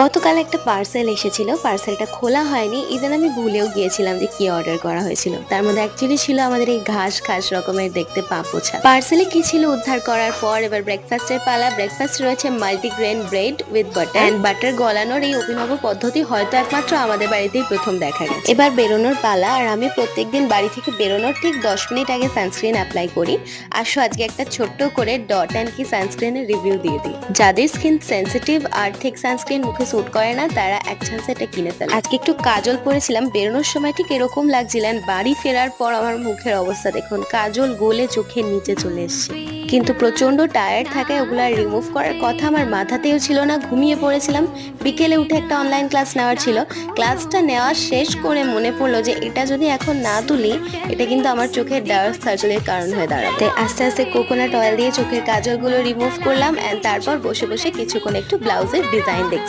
গতকাল একটা পার্সেল এসেছিল, পার্সেলটা খোলা হয়নি। ইভেন আমি ভুলেও গিয়েছিলাম যে কি অর্ডার করা হয়েছিল। তার মধ্যে অ্যাকচুয়ালি ছিল আমাদের এই ঘাস ঘাস রকমের দেখতে পাপোছা। পার্সেলে কি ছিল উদ্ধার করার পর এবার ব্রেকফাস্টের পালা। ব্রেকফাস্ট রয়েছে multigrain bread with butter and butter গলানোর এই অভিনব পদ্ধতি হয়তো একমাত্র আমাদের বাড়িতেই প্রথম দেখা গেছে। এবার বেরোনোর পালা, আর আমি প্রত্যেকদিন বাড়ি থেকে বেরোনোর ঠিক 10 মিনিট আগে সানস্ক্রিন অ্যাপ্লাই করি। আসো আজকে একটা ছোট্ট করে ডট অ্যান্ড কি সানস্ক্রিনের রিভিউ দিয়ে দিই। যাদের স্কিন সেন্সিটিভ আর ঠিক সানস্ক্রিন মুখে স্যুট করে না তারা এক চান্সে এটা কিনে ফেলে। আজকে একটু কাজল পরেছিলাম, বেরোনোর সময় ঠিক এরকম লাগছিলেন। বাড়ি ফেরার পর আমার মুখের অবস্থা দেখুন, কাজল গলে চোখের নিচে চলে এসছে। কিন্তু প্রচন্ড টায়ার্ড থাকায় ওগুলো রিমুভ করার কথা আমার মাথাতেও ছিল না, ঘুমিয়ে পড়েছিলাম। বিকেলে উঠে একটা অনলাইন ক্লাস নেওয়ার ছিল। ক্লাসটা নেওয়া শেষ করে মনে পড়লো যে এটা যদি এখন না তুলি এটা কিন্তু আমার চোখের ডার্ক সার্জারির কারণ হয়ে দাঁড়াবে। আস্তে আস্তে কোকোনাট অয়েল দিয়ে চোখের কাজলগুলো রিমুভ করলাম এন্ড তারপর বসে বসে কিছুক্ষণ একটু ব্লাউজের ডিজাইন দেখছি।